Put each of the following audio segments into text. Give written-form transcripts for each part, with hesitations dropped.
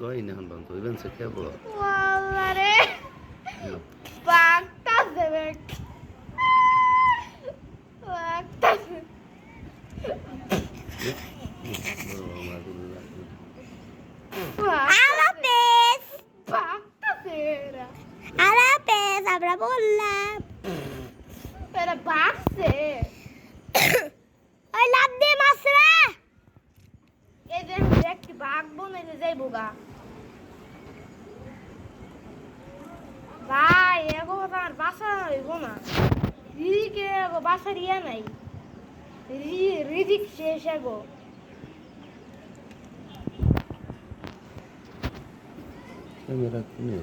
কই না হন বন্ধ ইভেন সে কে বল আরে বাঘটা দেবে বাঘটা আলাপেস বাঘটা দেরা আলাপেস আমরা বললাম এরা বাঘছে ওই লাভ দে মাছরা এই যে একটি বাঘ বনাইতে যাইবো গা ভাই এগো আমার বাসা হইব না রিজিকে এগো বাসার ইয়া নাই রিজিক শেষ এগো ক্যামেরা কিনে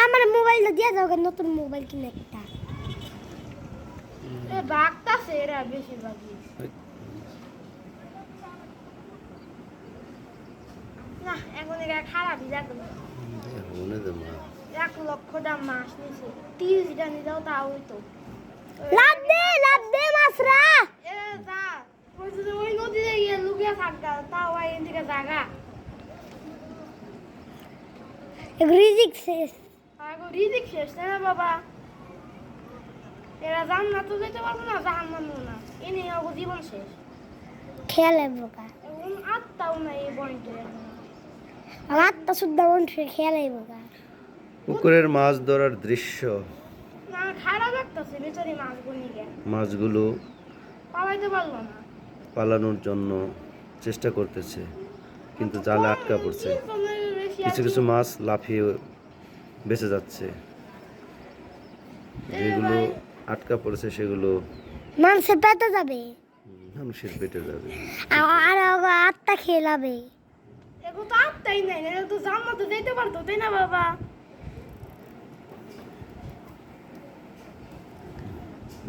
আমার মোবাইলটা দিয়ে দাও নতুন মোবাইল কিনে একটা এ বাঘটাছে এরা বেশিরভাগই না এখন এরা খারাপই যাবে মনে দে মা 1 লক্ষ টাকা মাস নিছে 30 টা নিলেও তাও হইতো লাভ দে মাছরা এ যা ওই নদীতে গিয়ে লুকিয়ে থাকা তাও এখান থেকে জায়গা রিজিক শেষ এখন রিজিক শেষ তাই না বাবা এরা জান্নাত যেতে পারবো না জাহান্নামও না এ নিয়ে ওর জীবন শেষ খেলে বোকা এখন আত্মাও নাই এই পয়েন্টে আমার তো শুদ্ধ বন্ধু খেলে বোকা পুকুরের মাছ ধরার দৃশ্য না খারাপ লাগতেছে বেচারি মাছগুলো নিয়ে মাছগুলো পালাইতে পারলো না পালানোর জন্য চেষ্টা করতেছে কিন্তু জালে আটকা পড়ছে কিছু কিছু মাছ লাফিয়ে বেঁচে যাচ্ছে যেগুলো আটকা পড়েছে সেগুলো মানুষের পেটে যাবে মানুষের পেটে যাবে আর আত্মা খেলাবে এগো তো আত্মাই নাই এটা তো জান্নাতে যেতে পারতো তাই না বাবা